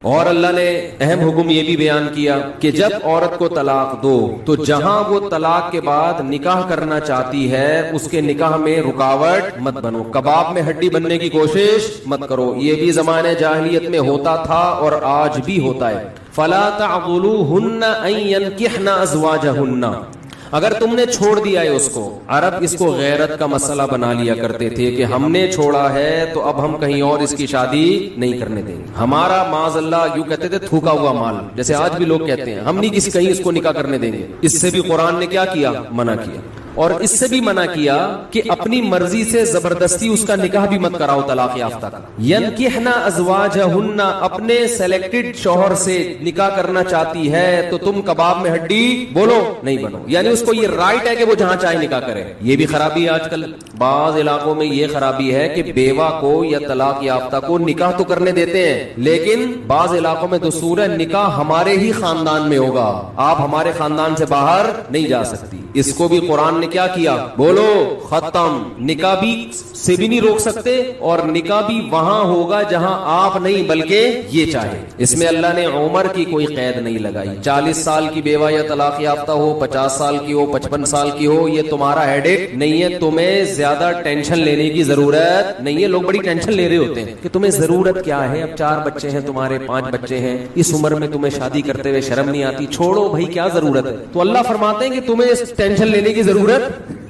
اور اللہ نے اہم حکم یہ بھی بیان کیا کہ جب عورت کو طلاق دو تو جہاں وہ طلاق کے بعد نکاح کرنا چاہتی ہے اس کے نکاح میں رکاوٹ مت بنو، کباب میں ہڈی بننے کی کوشش مت کرو۔ یہ بھی زمانے جاہلیت میں ہوتا تھا اور آج بھی ہوتا ہے۔ فَلَا تَعْضُلُوهُنَّ أَن يَنكِحْنَ أَزْوَاجَهُنَّ، اگر تم نے چھوڑ دیا ہے اس کو، عرب اس کو غیرت کا مسئلہ بنا لیا کرتے تھے کہ ہم نے چھوڑا ہے تو اب ہم کہیں اور اس کی شادی نہیں کرنے دیں گے، ہمارا معاذ اللہ یوں کہتے تھے تھوکا ہوا مال، جیسے آج بھی لوگ کہتے ہیں ہم نہیں کسی کہیں اس کو نکاح کرنے دیں گے۔ اس سے بھی قرآن نے کیا کیا؟ منع کیا۔ اور اس سے بھی منع کیا کہ اپنی مرضی سے زبردستی اس کا نکاح بھی مت کراؤ طلاق یافتہ کا۔ ینکحنا ازواجہن، اپنے سلیکٹڈ شوہر سے نکاح کرنا چاہتی ہے تو تم کباب میں ہڈی بولو نہیں بنو، یعنی اس کو یہ رائٹ ہے کہ وہ جہاں چاہے نکاح کرے۔ یہ بھی خرابی ہے آج کل بعض علاقوں میں، یہ خرابی ہے کہ بیوہ کو یا طلاق یافتہ کو نکاح تو کرنے دیتے ہیں لیکن بعض علاقوں میں دستور ہے نکاح ہمارے ہی خاندان میں ہوگا، آپ ہمارے خاندان سے باہر نہیں جا سکتی۔ اس کو بھی قرآن نے کیا کیا؟ بولو ختم، نکاح بھی سے بھی نہیں روک سکتے اور نکاح بھی وہاں ہوگا جہاں آپ نہیں بلکہ یہ چاہے۔ اس میں اللہ نے عمر کی کوئی قید نہیں لگائی، 40 سال کی بیوہ یا طلاق یافتہ ہو، 50 سال کی ہو، 55 سال کی ہو، یہ تمہارا ہیڈیک نہیں ہے، تمہیں زیادہ ٹینشن لینے کی ضرورت نہیں ہے۔ لوگ بڑی ٹینشن لے رہے ہوتے ہیں کہ تمہیں ضرورت کیا ہے، اب 4 بچے ہیں تمہارے، 5 بچے ہیں، اس عمر میں تمہیں شادی کرتے ہوئے شرم نہیں آتی، چھوڑو بھائی کیا ضرورت ہے۔ تو اللہ فرماتے ہیں کہ تمہیں ٹینشن لینے کی ضرورت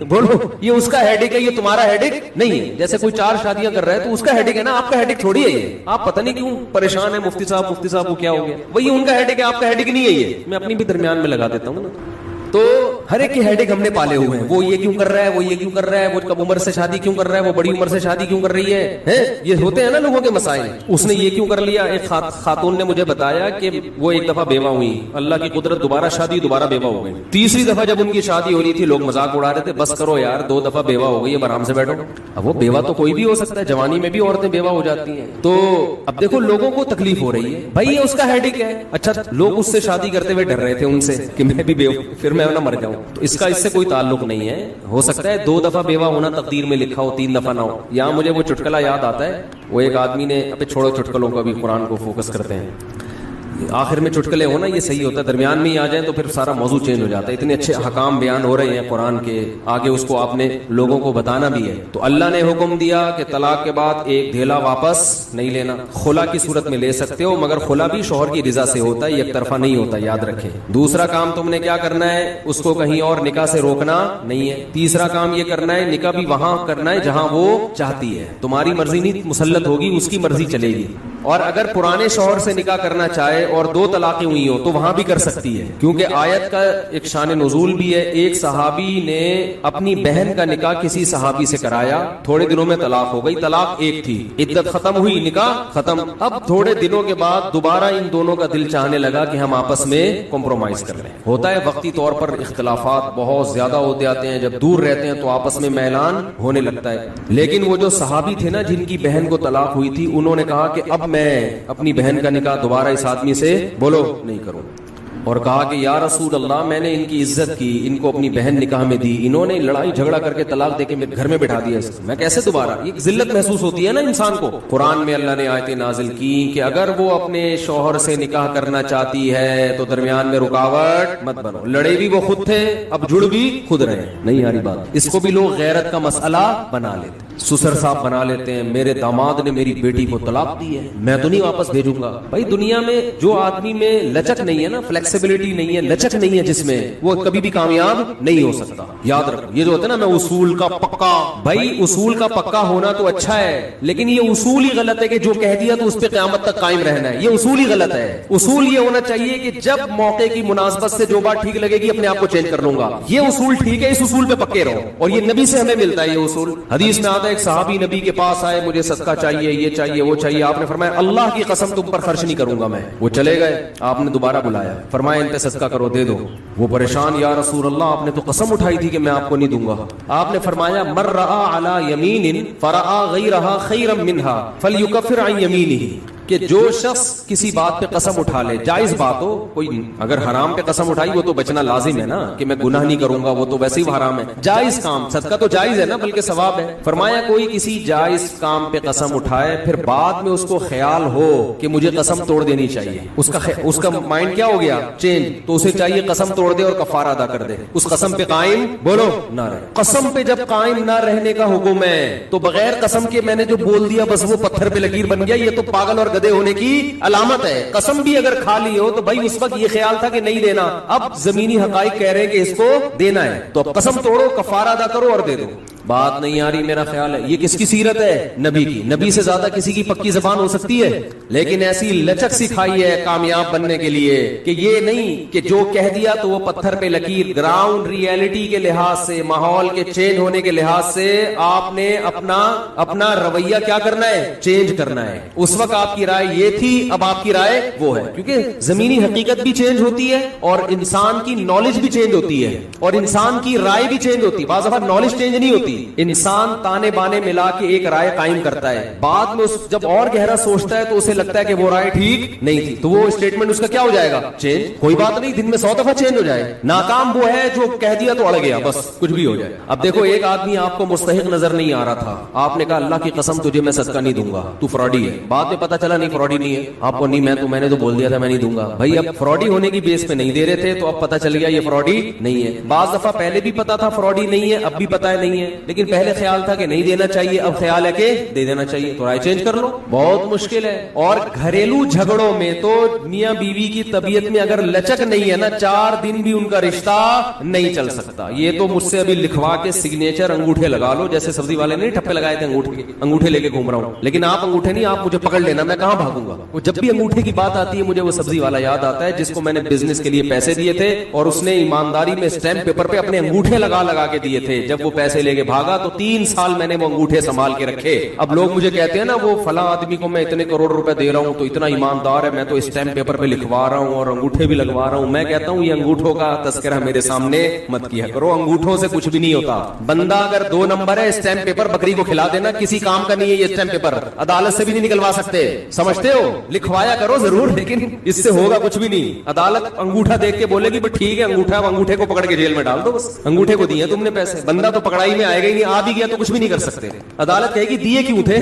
بولو، یہ اس کا ہیڈک ہے، یہ تمہارا ہیڈک نہیں ہے۔ جیسے کوئی 4 شادیاں کر رہا ہے تو اس کا ہیڈک ہے نا، آپ کا ہیڈک تھوڑی ہے یہ۔ آپ پتہ نہیں کیوں پریشان ہیں، مفتی صاحب وہ کیا ہو گیا، وہی ان کا ہیڈک ہے، آپ کا ہیڈک نہیں ہے یہ۔ میں اپنی بھی درمیان میں لگا دیتا ہوں نا۔ تو ہر ایک کے ہیڈک ہم نے پالے ہوئے ہیں، وہ یہ کیوں کر رہا ہے، وہ یہ کیوں کر رہا ہے، وہ کم عمر سے شادی کیوں کر رہا ہے، وہ بڑی عمر سے شادی کیوں کر رہی ہے، یہ ہوتے ہیں نا لوگوں کے مسائل۔ اس نے یہ کیوں کر لیا۔ ایک خاتون نے مجھے بتایا کہ وہ ایک دفعہ بیوہ ہوئی، اللہ کی قدرت دوبارہ شادی، دوبارہ بیوہ ہو گئی۔ تیسری دفعہ جب ان کی شادی ہو رہی تھی لوگ مذاق اڑا رہے تھے، بس کرو یار 2 دفعہ بیوہ ہو گئی، اب آرام سے بیٹھو۔ اب وہ بیوہ تو کوئی بھی ہو سکتا ہے، جوانی میں بھی عورتیں بیوہ ہو جاتی ہیں۔ تو اب دیکھو لوگوں کو تکلیف ہو رہی ہے، بھائی یہ اس کا ہیڈک ہے۔ اچھا لوگ اس سے شادی کرتے ہوئے ڈر رہے تھے ان سے کہ میں بھی بیوہ، پھر میں نہ مر جاؤں، تو اس کا اس سے کوئی تعلق نہیں ہے۔ ہو سکتا ہے 2 دفعہ بیوہ ہونا تقدیر میں لکھا ہو، 3 دفعہ نہ ہو۔ یہاں مجھے وہ چٹکلا یاد آتا ہے، وہ ایک آدمی نے، ابھی چھوڑو چٹکلوں کو، ابھی قرآن کو فوکس کرتے ہیں۔ آخر میں چٹکلے ہونا یہ صحیح ہوتا ہے، درمیان میں ہی آ جائیں تو پھر سارا موضوع چینج ہو جاتا ہے۔ اتنے اچھے حکام بیان ہو رہے ہیں قرآن کے، آگے اس کو آپ نے لوگوں کو بتانا بھی ہے۔ تو اللہ نے حکم دیا کہ طلاق کے بعد ایک دھیلا واپس نہیں لینا، خلا کی صورت میں لے سکتے ہو مگر خلا بھی شوہر کی رضا سے ہوتا ہے، یک طرفہ نہیں ہوتا، یاد رکھیں۔ دوسرا کام تم نے کیا کرنا ہے، اس کو کہیں اور نکاح سے روکنا نہیں ہے۔ تیسرا کام یہ کرنا ہے نکاح بھی وہاں کرنا ہے جہاں وہ چاہتی ہے، تمہاری مرضی نہیں مسلط ہوگی، اس کی مرضی چلے گی۔ اور اگر پرانے شوہر سے نکاح کرنا چاہے اور 2 طلاقیں ہوئی ہو تو وہاں بھی کر سکتی ہے، کیونکہ آیت کا ایک شان نزول بھی ہے۔ ایک صحابی نے اپنی بہن کا نکاح کسی صحابی سے کرایا، تھوڑے دنوں میں طلاق ہو گئی، طلاق ایک تھی، عدت ختم ہوئی، نکاح ختم۔ اب تھوڑے دنوں کے بعد دوبارہ ان دونوں کا دل چاہنے لگا کہ ہم آپس میں کمپرومائز کر لیں۔ ہوتا ہے وقتی طور پر اختلافات بہت زیادہ ہوتے آتے ہیں، جب دور رہتے ہیں تو آپس میں میلان ہونے لگتا ہے۔ لیکن وہ جو صحابی تھے نا جن کی بہن کو طلاق ہوئی تھی، انہوں نے کہا کہ اب میں اپنی بہن کا نکاح دوبارہ اس آدمی سے بولو نہیں کروں، اور کہا کہ یا رسول اللہ میں نے ان کی عزت کی، ان کو اپنی بہن نکاح میں دی، انہوں نے لڑائی جھگڑا کر کے طلاق دے کے میرے گھر میں بٹھا دیا، میں کیسے دوبارہ، یہ ذلت محسوس ہوتی ہے نا انسان کو۔ قرآن میں اللہ نے آیتیں نازل کی کہ اگر وہ اپنے شوہر سے نکاح کرنا چاہتی ہے تو درمیان میں رکاوٹ مت بنو، لڑے بھی وہ خود تھے اب جڑ بھی خود رہے، نہیں آ رہی بات۔ اس کو بھی لوگ غیرت کا مسئلہ بنا لیتے، سسر صاحب بنا لیتے ہیں، میرے داماد نے میری بیٹی کو طلاق دی ہے، میں تو نہیں واپس بھیجوں گا۔ بھائی دنیا میں جو آدمی میں لچک نہیں ہے نا، فلیکسیبلٹی نہیں ہے، لچک نہیں ہے جس میں، وہ کبھی بھی کامیاب نہیں ہو سکتا۔ یاد رکھو یہ جو ہوتا ہے نا میں اصول کا پکا، بھائی اصول کا پکا ہونا تو اچھا ہے لیکن یہ اصول ہی غلط ہے کہ جو کہہ دیا تو اس پہ قیامت تک قائم رہنا ہے، یہ اصول ہی غلط ہے۔ اصول یہ ہونا چاہیے کہ جب موقع کی مناسبت سے جو بات ٹھیک لگے گی اپنے آپ کو چینج کر لوں گا، یہ اصول ٹھیک ہے، اس اصول پہ پکے رہو، اور یہ نبی سے ہمیں ملتا ہے یہ اصول۔ حدیث میں آتا ہے ایک صحابی نبی کے پاس آئے، مجھے صدقہ چاہیے، یہ چاہیے، وہ چاہیے، آپ نے فرمایا اللہ کی قسم تم پر خرچ نہیں کروں گا میں۔ وہ چلے گئے، آپ نے دوبارہ بلایا، فرمایا ان پہ صدقہ کرو، دے دو۔ وہ پریشان، یا رسول اللہ آپ نے تو قسم اٹھائی تھی کہ میں آپ کو نہیں دوں گا۔ آپ نے فرمایا من رأى على يمين فرأى غيرها خيرا منها فليكفر عن يمينه، کہ جو شخص کسی بات پہ قسم اٹھا لے, جائز بات ہو, کوئی اگر حرام پہ قسم اٹھائی وہ تو بچنا لازم ہے نا, کہ میں گناہ نہیں کروں گا, وہ تو ویسے ہی حرام ہے. جائز کام, صدقہ تو جائز ہے نا, بلکہ ثواب ہے. فرمایا کوئی کسی جائز کام پہ قسم اٹھائے, پھر بعد میں اس کو خیال ہو کہ مجھے قسم توڑ دینی چاہیے, اس کا مائنڈ کیا ہو گیا, چینج, تو اسے چاہیے قسم توڑ دے اور کفارہ ادا کر دے, اس قسم پہ قائم بولو نہ رہے. قسم پہ جب قائم نہ رہنے کا حکم ہے تو بغیر قسم کے میں نے جو بول دیا بس وہ پتھر پہ لکیر بن گیا, یہ تو پاگل اور گدھے ہونے کی علامت ہے. قسم بھی اگر کھا لی ہو تو بھائی اس وقت یہ خیال تھا کہ نہیں دینا, اب زمینی حقائق کہہ رہے ہیں کہ اس کو دینا ہے, تو اب قسم توڑو, کفارہ ادا کرو اور دے دو. بات نہیں آ رہی میرا خیال ہے. یہ کس کی سیرت ہے, نبی کی. نبی سے زیادہ کسی کی پکی زبان ہو سکتی ہے, لیکن ایسی لچک سکھائی ہے کامیاب بننے کے لیے کہ یہ نہیں کہ جو کہہ دیا تو وہ پتھر پہ لکیر. گراؤنڈ ریئلٹی کے لحاظ سے, ماحول کے چینج ہونے کے لحاظ سے آپ نے اپنا رویہ کیا کرنا ہے, چینج کرنا ہے. اس وقت آپ کی رائے یہ تھی, اب آپ کی رائے وہ ہے, کیونکہ زمینی حقیقت بھی چینج ہوتی ہے اور انسان کی نالج بھی چینج ہوتی ہے اور انسان کی رائے بھی چینج ہوتی ہے. بعض دفعہ نالج چینج نہیں ہوتی, انسان تانے بانے ملا کے ایک رائے قائم کرتا ہے, بعد میں جب اور گہرا سوچتا ہے تو اسے لگتا ہے کہ وہ رائے ٹھیک نہیں تھی, تو وہ اسٹیٹمنٹ اس کا کیا ہو جائے گا, چینج. کوئی بات نہیں, دن میں 100 دفعہ چینج ہو جائے. ناکام وہ ہے جو کہہ دیا تو اڑ گیا, بس کچھ بھی ہو جائے. اب دیکھو ایک آدمی آپ کو مستحق نظر نہیں آ رہا تھا, آپ نے کہا اللہ کی قسم تجھے میں صدقہ نہیں دوں گا, تو فراڈی ہے. بعد میں پتا چلا نہیں فراڈی نہیں ہے, آپ کو نہیں, میں نے تو بول دیا تھا میں نہیں دوں گا. بھائی اب فراڈی ہونے کی بیس پہ نہیں دے رہے تھے تو اب پتا چل گیا یہ فراڈی نہیں ہے. بعض دفعہ پہلے بھی پتا تھا فراڈی نہیں ہے, اب بھی پتا ہے نہیں ہے, لیکن پہلے خیال تھا کہ نہیں دینا چاہیے, اب خیال ہے کہ دے دینا چاہیے, تو رائے چینج کر لو. بہت مشکل ہے. اور گھریلو جھگڑوں میں تو میاں بیوی کی طبیعت میں اگر لچک نہیں ہے نا, 4 دن بھی ان کا رشتہ نہیں چل سکتا. یہ تو مجھ سے ابھی لکھوا کے سگنیچر انگوٹھے لگا لو, جیسے سبزی والے نے ٹھپے لگائے تھے انگوٹھے لے کے گھوم رہا ہوں, لیکن آپ انگوٹھے نہیں, آپ مجھے پکڑ لینا, میں کہاں بھاگوں گا. وہ جب بھی انگوٹھے کی بات آتی ہے مجھے وہ سبزی والا یاد آتا ہے جس کو میں نے بزنس کے لیے پیسے دیے تھے اور اس نے ایمانداری میں اسٹیمپ پیپر پہ اپنے انگوٹھے لگا کے دیے تھے. جب وہ پیسے لے کے بھاگا تو 3 سال میں نے وہ انگوٹھے سنبھال کے رکھے. اب لوگ مجھے کہتے ہیں نا وہ فلاں آدمی کو میں اتنے کروڑ روپے دے رہا ہوں تو اتنا ایماندار ہے, میں تو اسٹیمپ پیپر پہ لکھوا رہا ہوں اور انگوٹھے بھی لگوا رہا ہوں. میں کہتا ہوں یہ انگوٹھوں کا تذکرہ میرے سامنے مت کیا کرو, انگوٹھوں سے کچھ بھی نہیں ہوتا. بندہ اگر 2 نمبر ہے, اسٹیمپ پیپر بکری کو کھلا دینا, کسی کام کا نہیں ہے یہ اسٹیمپ پیپر, عدالت سے بھی نہیں نکلوا سکتے, سمجھتے ہو. لکھوایا کرو ضرور, لیکن اس سے ہوگا کچھ بھی نہیں. عدالت انگوٹھا دیکھ کے بولے گی بس ٹھیک ہے انگوٹھا, انگوٹھے کو پکڑ کے جیل میں ڈال دو, بس انگوٹھے کو دیے تم نے پیسے, بندہ تو پکڑائی میں آئے گا ہی نہیں, آ بھی گیا تو کچھ بھی نہیں کر سکتے. عدالت کہے گی دیے کیوں تھے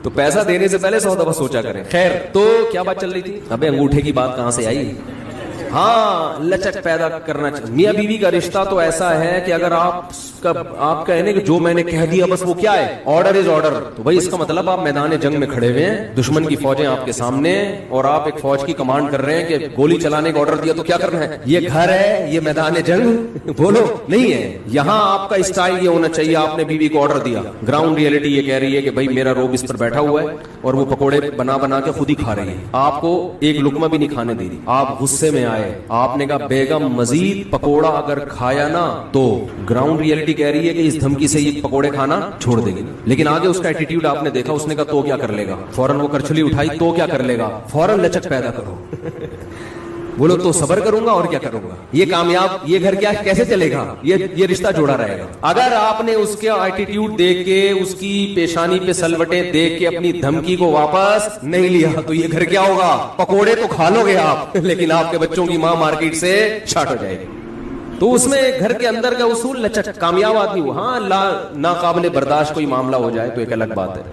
تو پیسہ دینے سے پہلے 100 دفعہ سوچا کریں. خیر, تو کیا بات چل رہی تھی, ابے انگوٹھے کی بات کہاں سے آئی. ہاں, لچک پیدا کرنا چاہیے. میاں بیوی کا رشتہ تو ایسا ہے کہ اگر آپ کہنے کہ جو میں نے کہہ دیا بس وہ کیا ہے, آرڈر از آرڈر, تو بھائی اس کا مطلب آپ میدان جنگ میں کھڑے ہوئے ہیں, دشمن کی فوجیں آپ کے سامنے اور آپ ایک فوج کی کمانڈ کر رہے ہیں کہ گولی چلانے کا آرڈر دیا تو کیا کرنا ہے. یہ گھر ہے, یہ میدان جنگ بولو نہیں ہے. یہاں آپ کا اسٹائل یہ ہونا چاہیے, آپ نے بیوی کو آرڈر دیا, گراؤنڈ ریئلٹی یہ کہہ رہی ہے کہ بھائی میرا روب اس پر بیٹھا ہوا ہے اور وہ پکوڑے بنا کے خود ہی کھا رہی ہے, آپ کو ایک لقمہ بھی نہیں کھانے دے رہی, آپ غصے میں آئے, آپ نے کہا بیگم مزید پکوڑا اگر کھایا نا تو گراؤنڈ ریئلٹی کہہ رہی ہے کہ اس دھمکی سے یہ پکوڑے کھانا چھوڑ دیں گے. لیکن آگے اس کا ایٹیٹیوڈ آپ نے دیکھا, اس نے کہا تو کیا کر لے گا, فوراً وہ کرچلی اٹھائی تو کیا کر لے گا, فوراً لچک پیدا کرو. بولو تو صبر کروں گا اور کیا کروں گا, یہ کامیاب, یہ گھر کیا کیسے چلے گا, یہ رشتہ جوڑا رہے گا. اگر آپ نے اس کا ایٹیٹیوڈ دیکھ کے, اس کی پیشانی پہ سلوٹیں دیکھ کے اپنی دھمکی کو واپس نہیں لیا تو یہ گھر کیا ہوگا, پکوڑے تو کھا لو گے آپ لیکن آپ کے بچوں کی ماں مارکیٹ سے شارٹ ہو جائے گی. تو اس میں گھر کے اندر کا اصول لچک, کامیاب آدمی ہو. ہاں, ناقابل برداشت کوئی معاملہ ہو جائے تو ایک الگ بات ہے.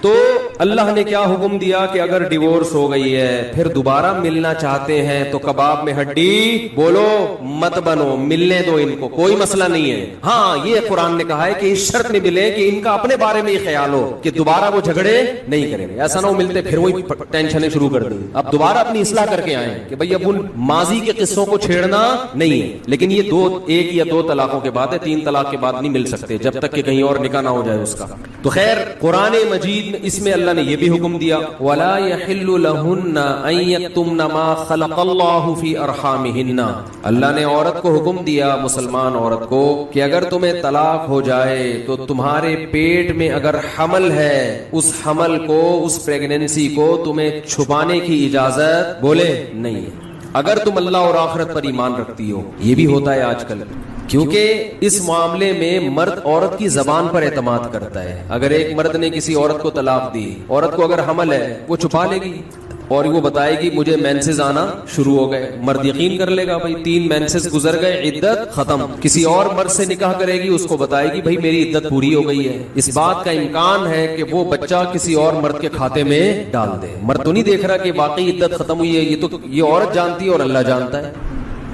تو اللہ نے کیا حکم دیا کہ اگر ڈیورس ہو گئی ہے پھر دوبارہ ملنا چاہتے ہیں تو کباب میں ہڈی بولو مت بنو, ملنے دو ان کو, کوئی مسئلہ نہیں ہے. ہاں, یہ قرآن نے کہا ہے کہ اس شرط میں ملے کہ ان کا اپنے بارے میں یہ خیال ہو کہ دوبارہ وہ جھگڑے نہیں کریں گے. ایسا نہ ہو ملتے پھر وہی ٹینشنیں شروع کر دیں, اب دوبارہ اپنی اصلاح کر کے آئیں کہ بھئی اب ان ماضی کے قصوں کو چھیڑنا نہیں ہے. لیکن یہ 1 یا 2 طلاقوں کے بعد ہے, 3 طلاق کے بعد نہیں مل سکتے جب تک کہ کہیں اور نکاح نہ ہو جائے اس کا. تو خیر, قرآن مجید اس میں اللہ نے یہ بھی حکم دیا وَلَا يَحِلُّ لَهُنَّ أَن يَكْتُمْنَ مَا خَلَقَ اللَّهُ فِي أَرْحَامِهِنَّ. اللہ نے عورت کو حکم دیا, مسلمان عورت کو, کہ اگر تمہیں طلاق ہو جائے تو تمہارے پیٹ میں اگر حمل ہے, اس حمل کو, اس پریگننسی کو تمہیں چھپانے کی اجازت بولے نہیں ہے, اگر تم اللہ اور آخرت پر ایمان رکھتی ہو. یہ بھی ہوتا ہے آج کل, کیونکہ اس معاملے میں مرد عورت کی زبان پر اعتماد کرتا ہے. اگر ایک مرد نے کسی عورت کو طلاق دی، عورت کو اگر حمل ہے وہ چھپا لے گی اور وہ بتائے گی مجھے مینسز آنا شروع ہو گئے. مرد یقین کر لے گا بھائی 3 مینسز گزر گئے، عدت ختم. کسی اور مرد سے نکاح کرے گی، اس کو بتائے گی بھائی میری عدت پوری ہو گئی ہے. اس بات کا امکان ہے کہ وہ بچہ کسی اور مرد کے کھاتے میں ڈال دے. مرد تو نہیں دیکھ رہا کہ واقعی عدت ختم ہوئی ہے، یہ عورت جانتی ہے اور اللہ جانتا ہے.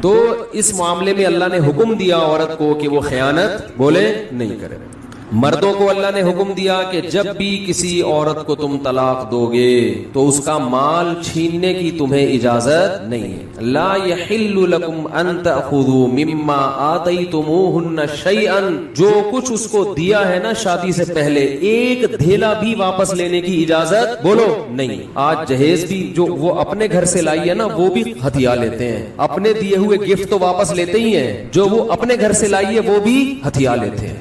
تو اس معاملے میں اللہ نے حکم دیا عورت کو کہ وہ خیانت بولے نہیں کرے. مردوں کو اللہ نے حکم دیا کہ جب بھی کسی عورت کو تم طلاق دو گے تو اس کا مال چھیننے کی تمہیں اجازت نہیں ہے. لا يحل لكم ان تأخذوا مما آتيتموهن شيئا، جو کچھ اس کو دیا ہے نا شادی سے پہلے ایک دھیلا بھی واپس لینے کی اجازت بولو نہیں. آج جہیز بھی جو وہ اپنے گھر سے لائی ہے نا وہ بھی ہتھیا لیتے ہیں. اپنے دیے ہوئے گفٹ تو واپس لیتے ہی ہیں، جو وہ اپنے گھر سے لائی ہے وہ بھی ہتھیا لیتے ہیں.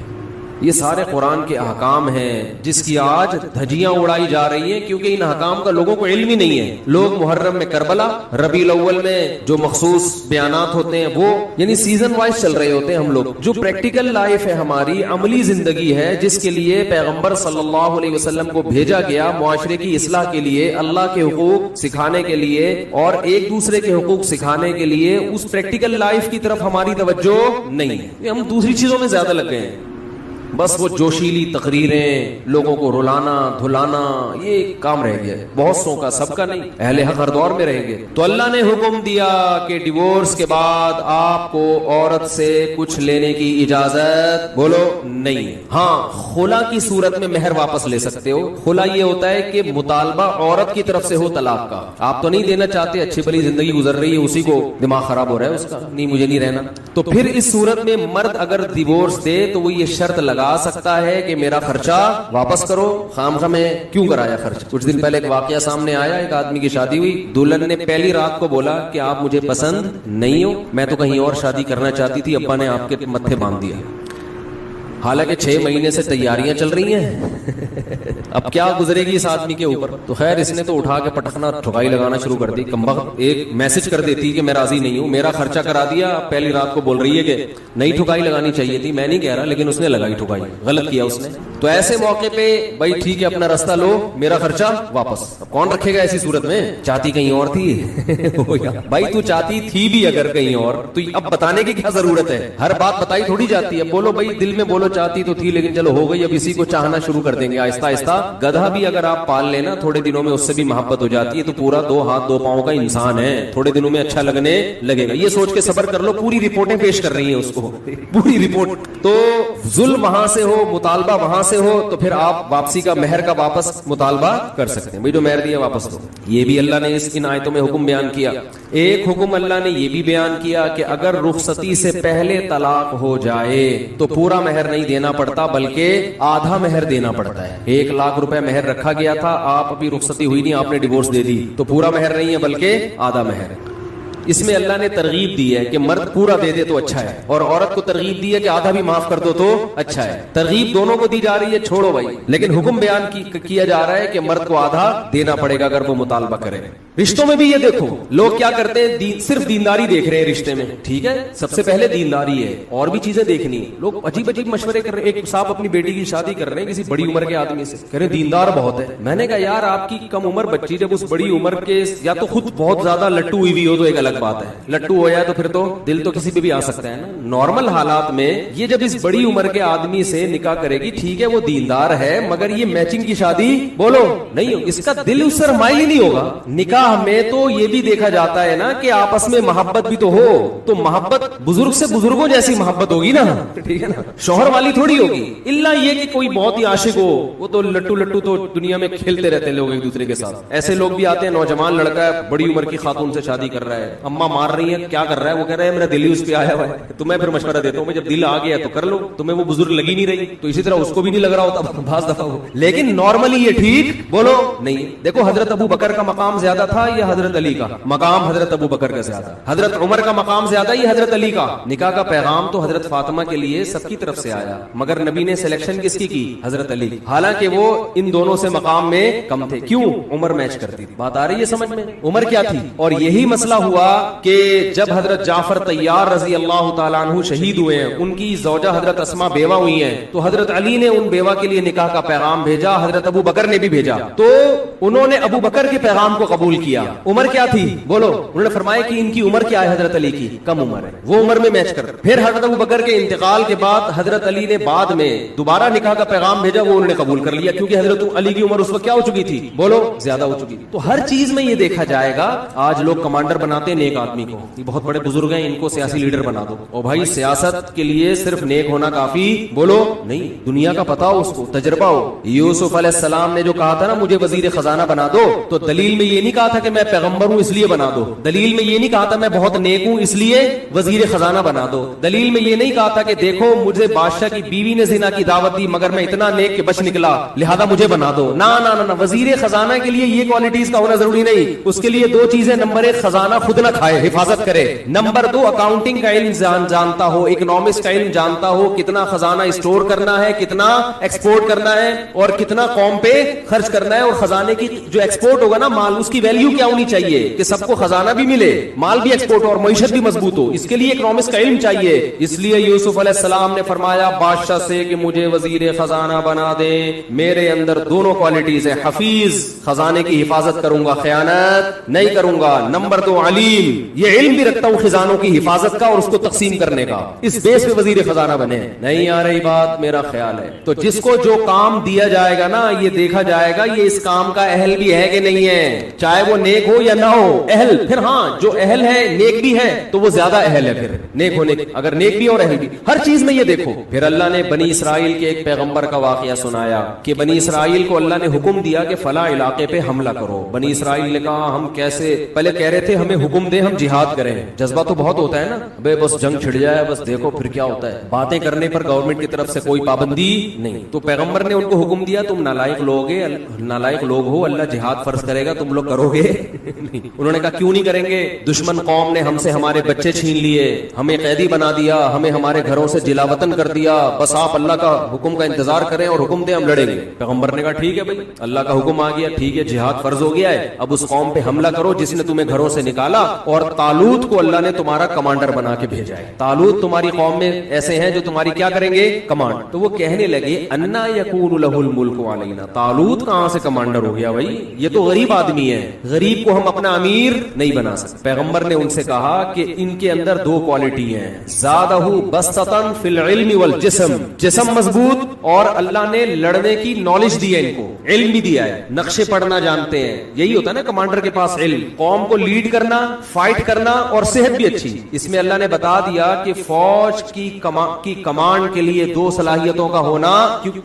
یہ سارے قرآن کے احکام ہیں جس کی آج دھجیاں اڑائی جا رہی ہیں، کیونکہ ان احکام کا لوگوں کو علم ہی نہیں ہے. لوگ محرم میں کربلا، ربیع الاول میں جو مخصوص بیانات ہوتے ہیں وہ یعنی سیزن وائز چل رہے ہوتے ہیں. ہم لوگ جو پریکٹیکل لائف ہے، ہماری عملی زندگی ہے جس کے لیے پیغمبر صلی اللہ علیہ وسلم کو بھیجا گیا، معاشرے کی اصلاح کے لیے، اللہ کے حقوق سکھانے کے لیے اور ایک دوسرے کے حقوق سکھانے کے لیے، اس پریکٹیکل لائف کی طرف ہماری توجہ نہیں ہے. ہم دوسری چیزوں میں زیادہ لگ گئے ہیں. بس وہ جوشیلی تقریریں، لوگوں کو رلانا دھلانا، یہ کام رہ گیا. بہت سو کا، سب کا نہیں. اہل حق ہر دور میں رہ گئے. تو اللہ نے حکم دیا کہ ڈیورس کے بعد آپ کو عورت سے کچھ لینے کی اجازت بولو نہیں ہے. ہاں خلا کی صورت میں مہر واپس لے سکتے ہو. خلا یہ ہوتا ہے کہ مطالبہ عورت کی طرف سے ہو طلاق کا. آپ تو نہیں دینا چاہتے، اچھی بھلی زندگی گزر رہی ہے، اسی کو دماغ خراب ہو رہا ہے اس کا، نہیں مجھے نہیں رہنا. تو پھر اس صورت میں مرد اگر ڈیورس دے تو وہ یہ شرط لگا سکتا ہے کہ میرا خرچہ واپس کرو. خام خام میں کیوں کرایا خرچ؟ کچھ دن پہلے ایک واقعہ سامنے آیا، ایک آدمی کی شادی ہوئی، دلہن نے پہلی رات کو بولا کہ آپ مجھے پسند نہیں ہو، میں تو کہیں اور شادی کرنا چاہتی تھی، ابا نے آپ کے متھے باندھ دیا. حالانکہ 6 مہینے سے تیاریاں چل رہی ہیں. اب کیا گزرے گی اس آدمی کے اوپر؟ تو خیر اس نے تو اٹھا کے پٹخنا ٹھکائی لگانا شروع کر دی. کمبخت ایک میسج کر دیتی کہ میں راضی نہیں ہوں، میرا خرچہ کرا دیا، پہلی رات کو بول رہی ہے کہ نئی ٹھکائی لگانی چاہیے تھی. میں نہیں کہہ رہا، لیکن اس نے لگائی ٹھکائی، غلط کیا اس نے. تو ایسے موقع پہ بھائی ٹھیک ہے اپنا راستہ لو، میرا خرچہ واپس. اب کون رکھے گا ایسی صورت میں؟ چاہتی کہیں اور تھی بھائی تو چاہتی تھی بھی اگر کہیں اور، تو اب بتانے کی کیا ضرورت ہے؟ ہر بات بتائی تھوڑی جاتی ہے. بولو بھائی دل میں بولو چاہتی تو تھی لیکن چلو ہو گئی، اب اسی کو چاہنا شروع کر دیں گے آہستہ آہستہ. گدھا بھی اگر آپ پال لینا تھوڑے دنوں میں اس سے بھی محبت ہو جاتی ہے. تو پورا 2 ہاتھ 2 پاؤں کا انسان ہے، تھوڑے دنوں میں اچھا لگنے لگے گا. یہ سوچ کے صبر کر لو، پوری رپورٹیں پیش کر رہی ہیں اس کو، پوری رپورٹ. تو ظلم وہاں سے ہو، مطالبہ وہاں سے ہو، تو پھر آپ واپسی کا مہر کا واپس مطالبہ کر سکتے ہیں. بھائی جو مہر دیا واپس دو. یہ بھی اللہ نے ان آیتوں میں حکم بیان کیا. ایک حکم اللہ نے یہ بھی بیان کیا کہ اگر رخصتی سے پہلے طلاق ہو جائے تو پورا مہر نہیں دینا پڑتا بلکہ آدھا مہر دینا پڑتا ہے. 1 لاکھ روپے مہر رکھا گیا تھا، آپ ابھی رخصتی ہوئی نہیں، آپ نے ڈیورس دے دی، تو پورا مہر نہیں ہے بلکہ آدھا مہر ہے. اس میں اللہ نے ترغیب دی ہے کہ مرد پورا دے دے تو اچھا ہے، اور عورت کو ترغیب دی ہے کہ آدھا بھی معاف کر دو تو اچھا ہے. ترغیب دونوں کو دی جا رہی ہے، چھوڑو بھائی، لیکن حکم بیان کیا جا رہا ہے کہ مرد کو آدھا دینا پڑے گا اگر وہ مطالبہ کرے. رشتوں میں بھی یہ دیکھو لوگ کیا کرتے ہیں، صرف دینداری دیکھ رہے ہیں رشتے میں. ٹھیک ہے سب سے پہلے دینداری ہے، اور بھی چیزیں دیکھنی ہے. لوگ عجیب عجیب مشورے کر رہے ہیں. ایک صاحب اپنی بیٹی کی شادی کر رہے ہیں کسی بڑی عمر کے آدمی سے، کہہ رہے دیندار بہت ہے. میں نے کہا یار آپ کی کم عمر بچی جب اس بڑی عمر کے یا تو خود بہت زیادہ لٹو ہوئی ہو تو ایک الگ بات ہے، لٹو ہو جائے تو پھر تو دل تو کسی پہ بھی آ سکتا ہے نا. نارمل حالات میں یہ جب اس بڑی عمر کے آدمی سے نکاح کرے گی، ٹھیک ہے وہ دیندار ہے، مگر یہ میچنگ کی شادی بولو نہیں، اس کا دل اس سے مائل ہی نہیں ہوگا. نکاح میں تو یہ بھی دیکھا جاتا ہے نا کہ آپس میں محبت بھی تو ہو، تو محبت بزرگ سے بزرگوں جیسی محبت ہوگی نا، ٹھیک ہے نا، شوہر والی تھوڑی ہوگی. الا یہ کہ کوئی بہت ہی عاشق ہو، وہ تو لٹو تو دنیا میں کھیلتے رہتے ہیں لوگ ایک دوسرے کے ساتھ. ایسے لوگ بھی آتے ہیں، نوجوان لڑکا ہے بڑی عمر کی خاتون سے شادی کر رہا ہے، اما مار رہی ہیں، کیا کر رہا ہے؟ وہ کہہ رہا ہے میرا دل ہی اس پہ آیا ہوا ہے. تو میں پھر مشورہ دیتا ہوں جب دل آ گیا تو کر لو، تمہیں وہ بزرگ لگی نہیں رہی تو اسی طرح اس کو بھی نہیں لگ رہا ہوتا بعض دفعہ ہو. لیکن نارملی یہ ٹھیک بولو نہیں. دیکھو حضرت ابو بکر کا مقام زیادہ تھا یا حضرت علی کا مقام؟ حضرت ابو بکر کا زیادہ. حضرت عمر کا مقام زیادہ یا حضرت علی کا؟ نکاح کا پیغام تو حضرت فاطمہ کے لیے سب کی طرف سے آیا، مگر نبی نے سلیکشن کس کی؟ حضرت علی. حالانکہ وہ ان دونوں سے مقام میں کم تھے. کیوں؟ عمر میچ کرتی تھی. بات آ رہی ہے سمجھ میں؟ عمر کیا تھی؟ اور یہی مسئلہ ہوا کہ جب حضرت جعفر طیار رضی اللہ تعالیٰ عنہ شہید ہوئے ہیں، ان کی زوجہ حضرت اسما بیوہ ہوئی ہیں، تو حضرت علی نے ان بیوہ کے لیے نکاح کا پیغام بھیجا، حضرت ابو بکر نے بھی بھیجا، تو انہوں نے ابو بکر کے پیغام کو قبول کیا۔ عمر کیا تھی بولو؟ انہوں نے فرمایا کہ ان کی عمر کیا ہے حضرت علی کی؟ کم عمر ہے، وہ عمر میں میچ کر۔ پھر حضرت ابو بکر کے انتقال کے بعد حضرت علی نے بعد میں دوبارہ نکاح کا پیغام بھیجا، وہ انہوں نے قبول کر لیا، کیونکہ حضرت علی کی عمر اس وقت کیا ہو چکی تھی بولو؟ زیادہ ہو چکی تھی۔ تو ہر چیز میں یہ دیکھا جائے گا، آج لوگ کمانڈر بناتے ہیں نیک آدمی کو، یہ بہت بڑے بزرگ ہیں، ان کو سیاسی لیڈر بنا دو، اور بھائی سیاست کے لیے صرف نیک ہونا کافی بولو نہیں، دنیا کا پتا ہو، اس کو تجربہ ہو۔ یوسف علیہ السلام نے جو کہا تھا نا مجھے وزیر خزانہ بنا دو، تو دلیل میں یہ نہیں کہا تھا کہ میں پیغمبر ہوں اس لیے بنا دو، دلیل میں یہ نہیں کہا تھا میں بہت نیک ہوں اس لیے وزیر خزانہ بنا دو، دلیل میں یہ نہیں کہا تھا کہ دیکھو مجھے بادشاہ کی بیوی نے زنا کی دعوت دی مگر میں اتنا نیک کہ بچ نکلا لہذا مجھے بنا دو۔ نہ نہ نہ، وزیر خزانہ کے لیے یہ کوالٹیز کا ہونا ضروری نہیں، اس کے لیے دو چیزیں، نمبر ایک خزانہ خود نہ کھائے، حفاظت کرے، نمبر دو اکاؤنٹنگ کا علم جانتا ہو، اکنامکس کا علم جانتا ہو، کتنا خزانہ اسٹور کرنا ہے، کتنا ایکسپورٹ کرنا ہے اور کتنا قوم پہ خرچ کرنا ہے، اور خزانے کی جو ایکسپورٹ ہوگا نا مال، اس کی ویلیو کیا ہونی چاہیے کہ سب کو خزانہ بھی ملے، مال بھی ایکسپورٹ اور معیشت بھی مضبوط ہو، اس کے لیے اکنامکس کا علم چاہیے۔ اس لیے یوسف علیہ السلام نے فرمایا بادشاہ سے کہ مجھے وزیر خزانہ بنا دے، میرے اندر دونوں کوالٹیز ہیں، حفیظ، خزانے کی حفاظت کروں گا، خیانت نہیں کروں گا، نمبر دو علیم، یہ علم بھی رکھتا ہوں خزانوں کی حفاظت کا اور اس کو تقسیم کرنے کا، اس بیس پہ وزیر خزانہ بنے۔ نہیں آ رہی بات؟ میرا خیال ہے تو جس کو جو کام دیا جائے گا نا یہ دیکھا جائے گا یہ اس کام کا اہل بھی ہے کہ نہیں ہے، چاہے وہ نیک ہو یا نہ ہو، اہل، پھر ہاں جو اہل ہے نیک بھی ہے تو وہ زیادہ اہل ہے، پھر نیک ہونے اگر نیک بھی اور اہل بھی، ہر چیز میں یہ دیکھو۔ پھر اللہ نے بنی اسرائیل کے ایک پیغمبر کا واقعہ سنایا کہ بنی اسرائیل کو اللہ نے حکم دیا کہ فلاں علاقے پہ حملہ کرو، بنی اسرائیل نے کہا ہم کیسے، پہلے کہہ رہے تھے ہمیں حکم دے ہم جہاد کریں، جذبہ تو بہت ہوتا ہے نا، بے بس جنگ چھڑ جائے بس دیکھو پھر کیا ہوتا ہے، باتیں کرنے پر گورنمنٹ کی طرف سے کوئی پابندی نہیں، تو پیغمبر نے ان کو حکم دیا تم نالائق لوگ ہو، اللہ جہاد فرض کرے گا تم لوگ کرو گے نہیں۔ انہوں نے کہا کیوں نہیں کریں گے، دشمن قوم نے ہم سے ہمارے بچے چھین لیے، ہمیں قیدی بنا دیا، ہمیں ہمارے گھروں سے جلا وطن کر دیا، بس آپ اللہ کا حکم کا انتظار کریں اور حکم دیں ہم لڑیں گے۔ پیغمبر نے کہا ٹھیک ہے بھائی اللہ کا حکم آ گیا، ٹھیک ہے جہاد فرض ہو گیا ہے، اب اس قوم پہ حملہ کرو جس نے تمہیں گھروں سے نکالا، اور طالوت کو اللہ نے تمہارا کمانڈر بنا کے بھیجا ہے، طالوت تمہاری قوم میں ایسے ہیں جو تمہاری کیا کریں گے کمانڈ۔ تو وہ کہنے لگے انا یکون لہ الملک علینا، طالوت کہاں سے کمانڈر ہو گیا بھائی، یہ تو غریب آدمی ہے، غریب کو ہم اپنا امیر نہیں بنا سکتے۔ پیغمبر نے ان سے کہا کہ ان کے اندر دو کوالٹی ہیں، زادہ بسطۃ فی العلم والجسم، جسم مضبوط اور اللہ نے لڑنے کی نالج دی ہے، ان کو علم بھی دیا ہے، نقشے پڑھنا جانتے ہیں، یہی ہوتا ہے نا کمانڈر کے پاس علم، قوم کو لیڈ کرنا، فائٹ کرنا اور صحت بھی اچھی۔ اس میں اللہ نے بتا دیا کہ فوج کی کمانڈ کے لیے دو صلاحیتوں کا ہونا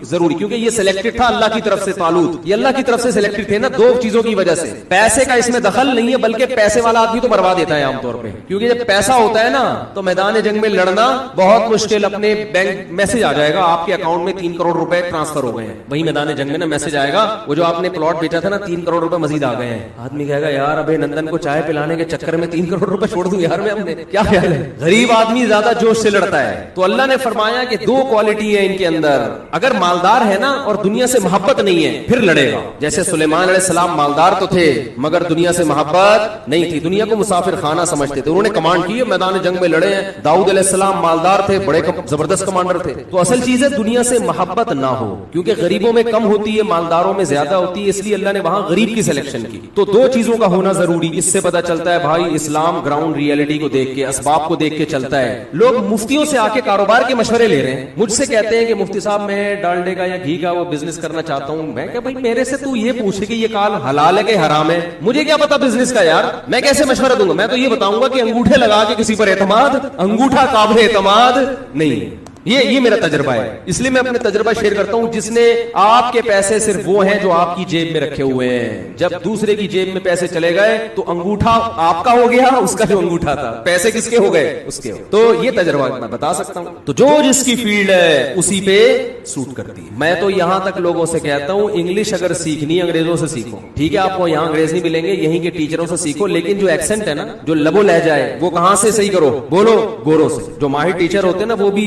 ضروری، کیونکہ یہ سلیکٹڈ تھا اللہ کی طرف سے، طالوت یہ اللہ کی طرف سے سلیکٹڈ تھے نا، دو چیزوں کی وجہ سے، پیسے کا اس میں دخل نہیں ہے بلکہ پیسے والا آدمی تو مروا دیتا ہے عام طور پہ، کیونکہ جب پیسہ ہوتا ہے نا تو میدان جنگ میں لڑنا بہت مشکل، اپنے بینک میسج آ جائے گا آپ کے اکاؤنٹ میں 3 کروڑ روپے ٹرانسفر ہو گئے ہیں، وہی میدان جنگ میں نا میسج آئے گا وہ جو آپ نے پلاٹ بیچا تھا نا 3 کروڑ روپے مزید آ گئے ہیں، آدمی کہے گا یار ابھی نندن کو چائے پلانے کے چکر میں 3 کروڑ روپے چھوڑ دوں یار میں اپنے، کیا خیال ہے؟ غریب آدمی زیادہ جوش سے لڑتا ہے۔ تو اللہ نے فرمایا کہ دو کوالٹی ہے ان کے اندر، اگر مالدار ہے نا اور دنیا سے محبت نہیں ہے پھر لڑے گا، جیسے سلیمان علیہ السلام مالدار تو تھے مگر دنیا سے محبت نہیں تھی، دنیا کو مسافر خانہ سمجھتے تھے، انہوں نے کمانڈ کی، میدان جنگ میں لڑے ہیں۔ داؤد علیہ السلام مالدار تھے، بڑے زبردست کمانڈر تھے۔ تو اصل چیز ہے دنیا سے محبت نہ ہو، کیونکہ غریبوں میں کم ہوتی ہے مالداروں میں زیادہ ہوتی ہے، اس لیے اللہ نے وہاں غریب کی سلیکشن کی۔ تو دو چیزوں کا ہونا ضروری، اس سے پتہ چلتا ہے بھائی اسلام گراؤنڈ ریئلٹی کو دیکھ کے، اسباب کو دیکھ کے چلتا ہے۔ لوگ مفتیوں سے آ کے کاروبار کے مشورے لے رہے ہیں، مجھ سے کہتے ہیں کہ مفتی صاحب میں ڈالڈے کا یا گھی کا وہ بزنس کرنا چاہتا ہوں، میں کہ بھائی میرے سے تو یہ پوچھے کہ یہ کال حلال ہے کہ حرام ہے، مجھے کیا پتا بزنس کا یار، میں کیسے مشورہ دوں گا؟ میں تو یہ بتاؤں گا کہ انگوٹھے لگا کے کسی پر اعتماد، انگوٹھا قابل اعتماد نہیں، یہ میرا تجربہ ہے، اس لیے میں اپنے تجربہ شیئر کرتا ہوں۔ جس نے آپ کے پیسے صرف وہ ہیں جو آپ کی جیب میں رکھے ہوئے ہیں، جب دوسرے کی جیب میں پیسے چلے گئے تو انگوٹھا آپ کا ہو گیا، اس کا جو انگوٹھا تھا، پیسے کس کے ہو گئے؟ اس کے۔ تو یہ تجربہ میں بتا سکتا ہوں، تو جو جس کی فیلڈ ہے اسی پہ سوٹ کرتی ہے۔ میں تو یہاں تک لوگوں سے کہتا ہوں انگلش اگر سیکھنی انگریزوں سے سیکھو، ٹھیک ہے آپ کو یہاں انگریز نہیں ملیں گے، یہیں کے ٹیچروں سے سیکھو، لیکن جو ایکسنٹ ہے نا، جو لب و لہجہ ہے وہ کہاں سے صحیح کرو؟ بولو گوروں سے۔ جو ماہر ٹیچر ہوتے ہیں نا وہ بھی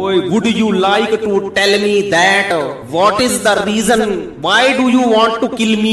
would you like to tell me that what is the reason why do you want to kill me?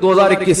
2021।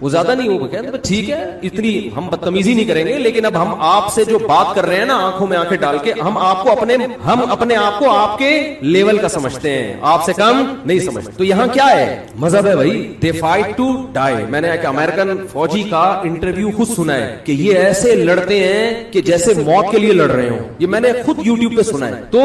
وہ زیادہ نہیں ہوگا. کہتے ہیں ٹھیک ہے اتنی ہم بدتمیزی نہیں کریں گے, لیکن اب ہم آپ سے جو بات کر رہے ہیں نا آنکھوں میں آنکھیں ڈال کے, ہم اپنے آپ کو آپ کے لیول کا سمجھتے ہیں, آپ سے کم نہیں سمجھتے. تو یہاں کیا ہے مذہب ہے بھائی, دے فائٹ ٹو ڈائی. میں نے ایک امریکن فوجی کا انٹرویو خود سنا ہے کہ یہ ایسے لڑتے ہیں کہ جیسے موت کے لیے لڑ رہے ہوں. یہ میں نے خود یوٹیوب پہ سنا ہے. تو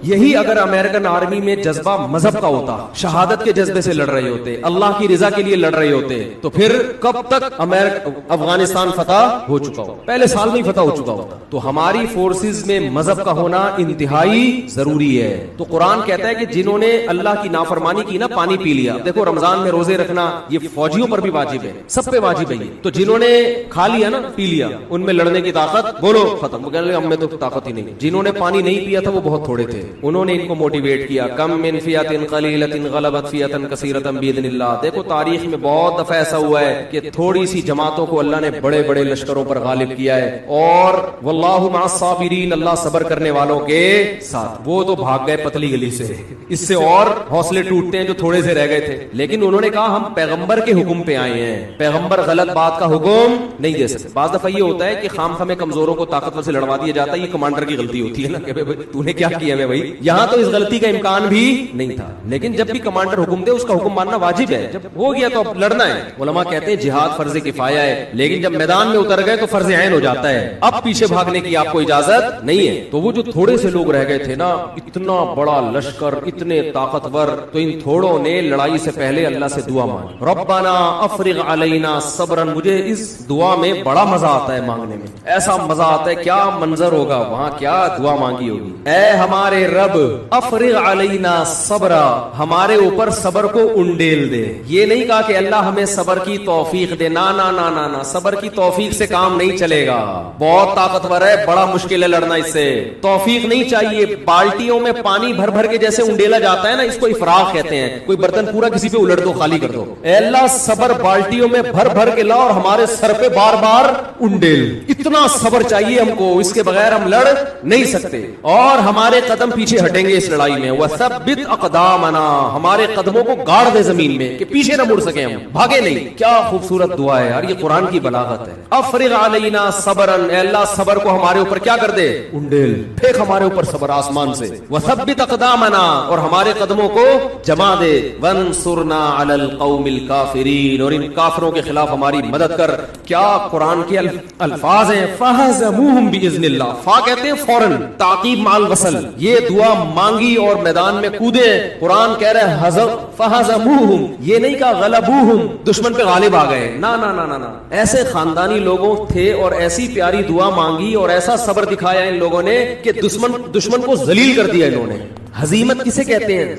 یہی اگر امریکن آرمی میں جذبہ مذہب کا ہوتا, شہادت کے جذبے سے لڑ رہے ہوتے, اللہ کی رضا کے لیے لڑ رہے ہوتے, تو پھر کب تک افغانستان فتح ہو چکا ہو, پہلے سال میں ہی فتح ہو چکا ہوتا. تو ہماری فورسز میں مذہب کا ہونا انتہائی ضروری ہے. تو قرآن کہتا ہے کہ جنہوں نے اللہ کی نافرمانی کی نا, پانی پی لیا. دیکھو رمضان میں روزے رکھنا یہ فوجیوں پر بھی واجب ہے, سب پہ واجب ہے. تو جنہوں نے کھا لیا نا, پی لیا, ان میں لڑنے کی طاقت بولو ختم. وہ کہنے لگے ہم میں تو طاقت ہی نہیں. جنہوں نے پانی نہیں پیا تھا وہ بہت تھوڑے تھے, انہوں نے ان کو موٹیویٹ کیا, کم من فیۃ قلیلۃ غلبت فیۃ کثیرۃ باذن اللہ. دیکھو تاریخ میں بہت دفعہ ایسا ہوا ہے کہ تھوڑی سی جماعتوں کو اللہ نے بڑے بڑے لشکروں پر غالب کیا ہے, اور واللہ مع الصابرین, اللہ صبر کرنے والوں کے ساتھ. وہ تو بھاگ گئے پتلی گلی سے, اس سے اور حوصلے ٹوٹتے ہیں جو تھوڑے سے رہ گئے تھے. لیکن انہوں نے کہا ہم پیغمبر کے حکم پہ آئے ہیں, پیغمبر غلط بات کا حکم نہیں دے سکتے. بعض دفعہ یہ ہوتا ہے کہ خام میں کمزوروں کو طاقتور سے لڑوا دیا جاتا ہے, یہ کمانڈر کی غلطی ہوتی ہے نا کہ تو نے کیا کیا ہے بھائی. یہاں تو اس غلطی کا امکان بھی نہیں تھا, لیکن جب بھی کمانڈر حکم دے اس کا حکم ماننا واجب ہے. جب ہو گیا تو اب لڑنا ہے. علماء کہتے ہیں جہاد فرض کفایہ ہے, لیکن جب میدان میں اتر گئے تو فرض عین ہو جاتا ہے. اب پیچھے بھاگنے کی آپ کو اجازت نہیں ہے. تو وہ جو تھوڑے سے لوگ رہ گئے تھے نا, اتنا بڑا لشکر, اتنے طاقتور, تو ان تھوڑوں نے لڑائی سے پہلے اللہ سے دعا مانگی, ربنا افرغ علینا صبرا. مجھے اس دعا میں بڑا مزہ آتا ہے مانگنے میں, ایسا مزہ آتا ہے. کیا منظر ہوگا وہاں, کیا دعا مانگی ہوگی. اے ہمارے رب افرغ علینا صبرا, ہمارے اوپر صبر کو انڈیل دے. یہ نہیں کہا کہ اللہ ہمیں صبر کی توفیق دے, نا نا نا نا نا, صبر کی توفیق سے کام نہیں چلے گا. بہت طاقتور ہے, بڑا مشکل ہے لڑنا اس سے, توفیق نہیں چاہیے. بالٹیوں میں پانی بھر بھر کے جیسے انڈیلا جاتا ہے نا, اس کو افراغ کہتے ہیں. کوئی برتن پورا کسی پہ الٹ دو, خالی کر دو. اے اللہ صبر بالٹیوں میں بھر بھر کے لا اور ہمارے سر پہ بار بار انڈیل. اتنا صبر چاہیے ہم کو, اس کے بغیر ہم لڑ نہیں سکتے. اور ہمارے قدم پیچھے ہٹیں گے اس لڑائی میں. وثبت اقدامنا, ہمارے قدموں کو گاڑ دے زمین میں کہ پیچھے نہ مڑ سکیں, ہم بھاگے نہیں. کیا خوبصورت دعا ہے یار, یہ قرآن کی بلاغت ہے. افرغ علینا صبرا, اے اللہ صبر کو ہمارے اوپر کیا کر دے, انڈیل, پھینک ہمارے اوپر صبر آسمان سے. وثبت اقدامنا, اور ہمارے قدموں کو جما دے. وانصرنا علی القوم الکافرین, اور ان کافروں کے خلاف ہماری مدد کر. کیا قرآن کے الفاظ ہیں, فہزموہم باذن اللہ. فا کہتے ہیں فوراً, تعقیب مع الوصل. یہ دعا مانگی اور میدان میں کودے. قرآن کہہ رہے ہیں فہزموہم, یہ نہیں کہا غلبوہم, دشمن پہ غالب آ گئے. نا نا نا نا نا, ایسے خاندانی لوگوں تھے اور ایسی پیاری دعا مانگی اور ایسا صبر دکھایا ان لوگوں نے کہ دشمن کو ذلیل کر دیا انہوں نے. ہزیمت کسے کہتے ہیں,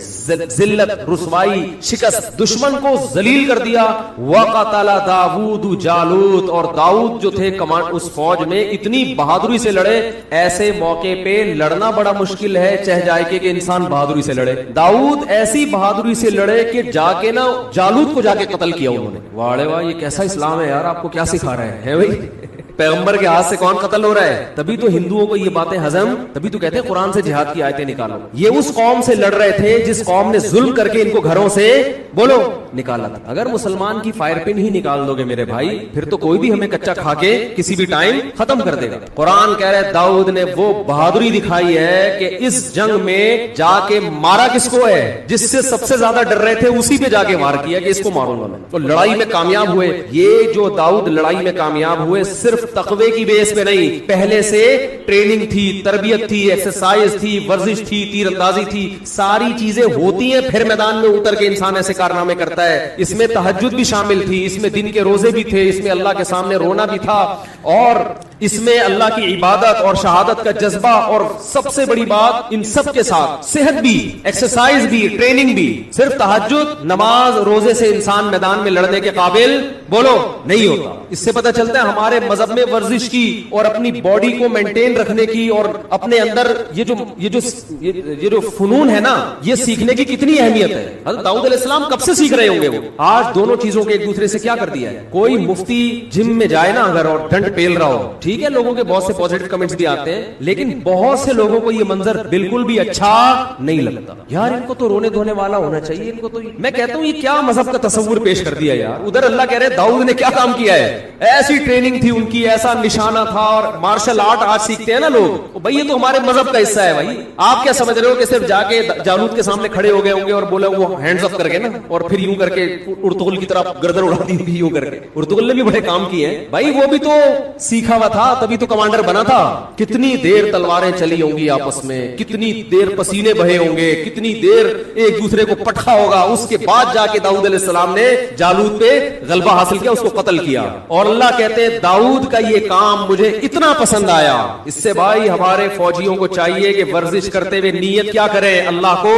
ذلت, رسوائی, شکست. دشمن کو ذلیل کر دیا. وقتل داؤد جالوت, اور داؤد جو تھے کمانڈ اس فوج میں, اتنی بہادری سے لڑے. ایسے موقع پہ لڑنا بڑا مشکل ہے, چہ جائے کہ انسان بہادری سے لڑے. داؤد ایسی بہادری سے لڑے کہ جا کے نا جالوت کو جا کے قتل کیا انہوں نے. واڑے واہ, یہ کیسا اسلام ہے یار, آپ کو کیا سکھا رہے ہیں بھائی. پیغمبر کے ہاتھ سے کون قتل ہو رہا ہے. تبھی تو ہندوؤں کو یہ باتیں ہضم, تبھی تو کہتے ہیں قرآن سے جہاد کی آیتیں نکالو. یہ اس قوم سے لڑ رہے تھے جس قوم نے ظلم کر کے ان کو گھروں سے بولو نکالا تھا. اگر مسلمان کی فائر پن ہی نکال دو گے میرے بھائی, پھر تو کوئی بھی ہمیں کچا کھا کے کسی بھی ٹائم ختم کر دے گا. قرآن کہہ رہے داؤد نے وہ بہادری دکھائی ہے کہ اس جنگ میں جا کے مارا کس کو ہے, جس سے سب سے زیادہ ڈر رہے تھے اسی پہ جا کے وار کیا کہ اس کو ماروں گا میں. تو لڑائی میں کامیاب ہوئے. یہ جو داؤد لڑائی میں کامیاب ہوئے صرف تقوی کی بیس پہ نہیں, پہلے سے ٹریننگ تھی, تربیت تھی, ایکسرسائز تھی, ورزش تھی, تیر اندازی تھی, ساری چیزیں ہوتی ہیں. پھر میدان میں اتر کے انسان ایسے کارنامے کرتا ہے. اس میں تہجد بھی شامل تھی, اس میں دن کے روزے بھی تھے, اس میں اللہ کے سامنے رونا بھی تھا, اور اس میں اللہ کی عبادت اور شہادت کا جذبہ, اور سب سے بڑی بات ان سب کے ساتھ صحت بھی, ایکسرسائز بھی, ٹریننگ بھی. صرف تہجد, نماز, روزے سے انسان میدان میں لڑنے کے قابل بولو نہیں ہوتا. اس سے پتہ چلتا ہے ہمارے مذہب میں ورزش کی اور اپنی باڈی کو مینٹین رکھنے کی اور اپنے اندر یہ جو فنون ہے نا, یہ سیکھنے کی کتنی اہمیت ہے. حضرت داؤد علیہ السلام کب سے سیکھ رہے ہوں گے وہ. آج دونوں چیزوں کے ایک دوسرے سے کیا کر دیا ہے. کوئی مفتی جم میں جائے نا اگر اور ڈنڈ پیل رہا ہو, ٹھیک ہے لوگوں کے بہت سے پازیٹیو کمنٹس بھی آتے ہیں، لیکن بہت سے لوگوں کو یہ منظر بالکل بھی اچھا نہیں لگتا. یار ان کو تو رونے دھونے والا ہونا چاہیے، ان کو تو میں کہتا ہوں یہ کیا مذہب کا تصور پیش کر دیا یار. ادھر اللہ کہہ رہے داؤد نے کیا کام کیا ہے، ایسی ٹریننگ تھی ان کی، ایسا نشانہ تھا، اور مارشل آرٹ آج سیکھتے ہیں نا لوگ، بھائی یہ تو ہمارے مذہب کا حصہ ہے. بھائی آپ کیا سمجھ رہے ہو کہ صرف جا کے جالوت کے سامنے کھڑے ہو گئے ہوں گے اور بولے وہ ہینڈز اپ کر کے نا، اور پھر یوں کر کے ارطغرل کی طرح گردن اڑا دی ہوگی یوں کر کے. ارطغرل نے بھی بڑے کام کیے ہیں بھائی، وہ بھی تو سیکھا ہوا تھا تبھی تو کمانڈر بنا تھا. کتنی دیر تلواریں چلی ہوں گی آپس میں، کتنی دیر پسینے بہے ہوں گے، کتنی دیر ایک دوسرے کو پٹھا ہوگا، اس کے بعد جا کے داؤد علیہ السلام نے جالوت پہ غلبہ حاصل کیا، اس کو قتل کیا. اور اللہ کہتے ہیں داؤد کا یہ کام مجھے اتنا پسند آیا. اس سے بھائی ہمارے فوجیوں کو چاہیے کہ ورزش کرتے ہوئے نیت کیا کرے، اللہ کو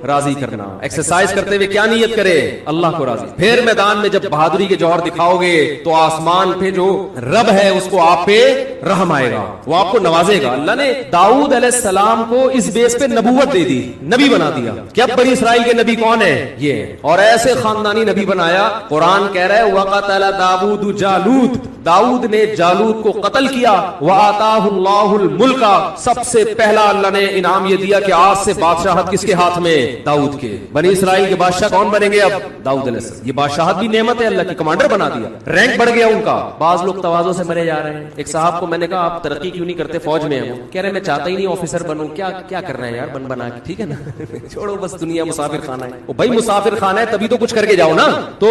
راضی کرنا. ایکسرسائز کرتے ہوئے کیا نیت کرے، اللہ کو راضی. پھر میدان میں جب بہادری کے جوہر دکھاؤ گے تو آسمان پہ جو رب ہے اس کو آپ پہ رحم آئے گا، وہ آپ کو نوازے گا. اللہ نے داؤد علیہ السلام کو اس بیس پہ نبوت دے دی، نبی بنا دیا. کیا بنی اسرائیل کے نبی کون ہے، یہ، اور ایسے خاندانی نبی بنایا. قرآن کہہ رہا ہے وَقَتَلَ دَاوُودُ جالوت، داؤد نے جالوت کو قتل کیا. وَآتَاهُ اللَّهُ الْمُلْكَ، سب سے پہلا اللہ نے انعام یہ دیا کہ آج سے بادشاہت کس کے ہاتھ میں، داؤد کے. بنی اسرائیل کے بادشاہ کون بنیں گے اب، داؤد علیہ السلام. یہ بادشاہت بھی نعمت ہے، اللہ کی کمانڈر بنا دیا، رینک بڑھ گیا ان کا. بعض لوگ تواضع سے مرے جا رہے ہیں. ایک صاحب کو میں نے کہا آپ ترقی کیوں نہیں کرتے، فوج میں ہیں، وہ کہہ رہے میں چاہتا ہی نہیں آفیسر بنوں. کیا کرنا ہے یار بنا کے، ٹھیک ہے نا چھوڑو بس، دنیا مسافر خانہ ہے. بھائی مسافر خانہ ہے تبھی تو کچھ کر کے جاؤ نا، تو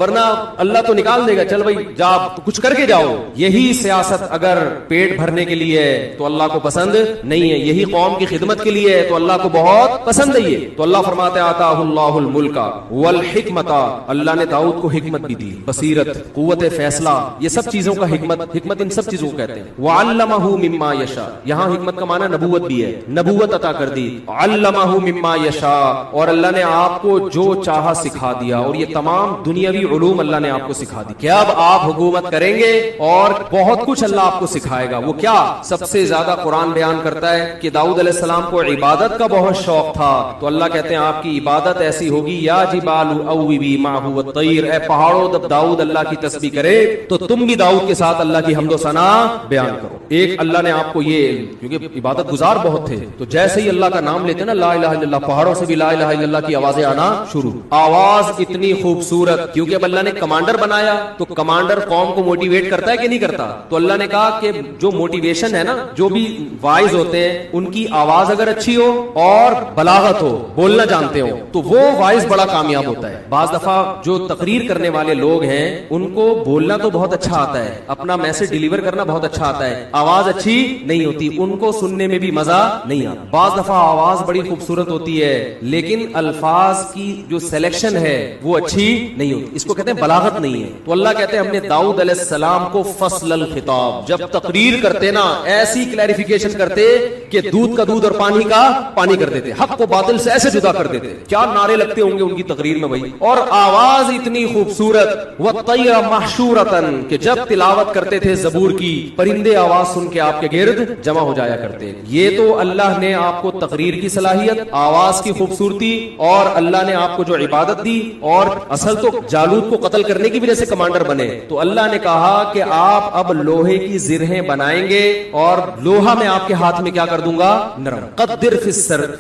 ورنہ اللہ تو نکال دے گا. چل بھائی جا کچھ کر کے جاؤ. یہی سیاست اگر پیٹ بھرنے کے لیے ہے تو اللہ کو پسند نہیں ہے، یہی قوم کی خدمت کے لیے ہے تو اللہ کو بہت پسند ہے. یہ تو اللہ فرماتے آتاہ اللہ الملک والحکمت، اللہ نے داؤد کو حکمت بھی دی، بصیرت، قوت فیصلہ، یہ سب چیزوں کا حکمت ان سب چیزوں کو کہتے ہیں. وعلمہ مما یشاء، یہاں حکمت کا معنی نبوت بھی ہے، نبوت عطا کر دی. علمہ مما یشاء، اور اللہ نے آپ کو جو چاہا سکھا دیا. اور یہ تمام دنیاوی علوم اللہ نے آپ کو سکھا دی کہ اب آپ حکومت کریں گے اور بہت کچھ اللہ آپ کو سکھائے گا. وہ کیا، سب سے زیادہ قرآن بیان کرتا ہے کہ داؤد علیہ السلام کو عبادت کا بہت شوق تھا، تو اللہ کہتے ہیں آپ کی عبادت ایسی ہوگی یا جبال اوبی معہ والطیر، اے پہاڑوں جب داؤد اللہ کی تسبیح کرے تو تم بھی داؤد کے ساتھ اللہ کی حمد و ثنا بیان کرو. ایک اللہ نے آپ کو یہ، کیونکہ عبادت گزار بہت تھے، تو جیسے ہی اللہ کا نام لیتے نا لا الہ الا اللہ، پہاڑوں سے بھی لا الہ الا اللہ کی آوازیں آنا شروع. آواز اتنی خوبصورت، کیونکہ اب اللہ نے کمانڈر بنایا تو کمانڈر قوم کو موٹیویٹ کرتا ہے کہ نہیں کرتا. تو اللہ نے کہا کہ جو موٹیویشن ہے نا، جو بھی وائز ہوتے ہیں ان کی آواز اگر اچھی ہو اور بلاغت ہو، بولنا جانتے ہو، تو وہ وائز بڑا کامیاب ہوتا ہے. بعض دفعہ جو تقریر کرنے والے لوگ ہیں ان کو بولنا تو بہت اچھا آتا ہے، اپنا میسج ڈیلیور کرنا بہت اچھا آتا ہے، آواز اچھی نہیں ہوتی، ان کو سننے میں بھی مزہ نہیں آتا. بعض دفعہ آواز بڑی خوبصورت ہوتی ہے لیکن الفاظ کی جو سلیکشن ہے وہ اچھی نہیں ہوتی، اس کو کہتے ہیں بلاغت نہیں ہے. تو اللہ کہتے ہیں ہم نے داؤد علیہ السلام کو فصل الخطاب، جب تقریر کرتے نا ایسی کلیریفیکیشن کرتے کہ دودھ کا دودھ اور پانی کا پانی کر دیتے، حق کو باطل سے ایسے جدا کر دیتے. کیا نعرے لگتے ہوں گے ان کی تقریر میں بھائی. اور آواز اتنی خوبصورت، وَالطَّيْرَ مَحْشُورَةً، کہ جب تلاوت کرتے تھے زبور کی پرندے آواز سن کے آپ کے گرد جمع ہو جایا کرتے. یہ تو اللہ نے آپ کو تقریر کی صلاحیت، آواز کی خوبصورتی، اور اللہ نے آپ کو جو عبادت دی. اور اصل تو جالوت کو قتل کرنے کی وجہ سے کمانڈر بنے. تو اللہ نے کہا کہ آپ اب لوہے کی زرہیں بنائیں گے اور لوہا میں آپ کے ہاتھ میں کیا کر دوں گا، نرم. قدر فی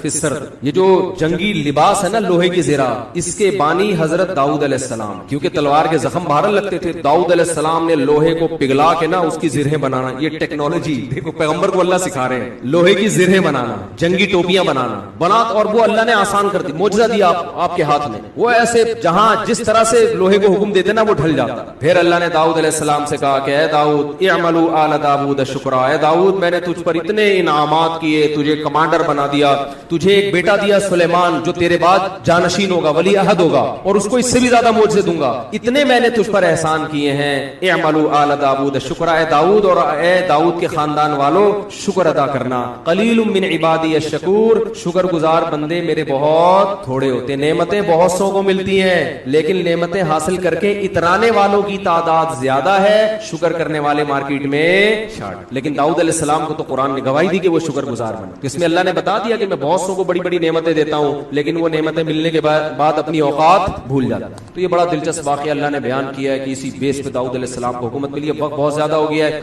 السرد، یہ جو جنگی لباس ہے نا لوہے کی زرہ، اس کے بانی حضرت داؤد علیہ السلام، کیونکہ تلوار کے زخم بہرن لگتے تھے. داؤد علیہ السلام نے لوہے کو پگھلا کے نا اس کی زرہیں بنانا. یہ ٹیکنالوجی دیکھو، پیغمبر کو اللہ سکھا رہے ہیں لوہے کی زرہیں بنانا، جنگی ٹوپیاں بنانا اور وہ اللہ نے آسان کر دی، معجزہ دیا آپ کے ہاتھ میں. وہ ایسے جہاں جس طرح سے لوہے کو حکم دیتے نا وہ ڈھل جاتا. پھر اللہ نے داؤد علیہ السلام سے کہا کہ اے داؤد اعملوا آل داؤد شکرا، اے داؤد میں نے تجھ پر اتنے انعامات کیے، تجھے کمانڈر بنا دیا، تجھے ایک بیٹا دیا سلیمان جو تیرے بعد جانشین ہوگا، ولی عہد ہوگا، اور اس کو اس سے بھی زیادہ معجزے دوں گا. اتنے میں نے تجھ پر احسان کیے ہیں. اعملوا آل داؤد شکرا، اے داؤد اور اے داؤد کے خاندان والوں شکر ادا کرنا. قلیل من عبادی الشکور، شکر گزار بندے میرے بہت تھوڑے ہوتے. نعمتیں بہت سو کو ملتی ہیں لیکن نعمتیں حاصل کر کے اترانے والوں کی تعداد زیادہ ہے، شکر کرنے والے مارکیٹ میں شارٹ. لیکن داؤد علیہ السلام کو تو قرآن نے گواہی دی کہ وہ شکر گزار بنے. اس میں اللہ نے بتا دیا کہ میں بہت سو کو بڑی بڑی نعمتیں دیتا ہوں لیکن وہ نعمتیں ملنے کے بعد اپنی اوقات بھول جاتا. تو یہ بڑا دلچسپ واقعہ اللہ نے بیان کیا ہے کہ اسی بیس پہ داؤد علیہ السلام کو حکومت ملی ہے. وقت بہت زیادہ ہو گیا ہے.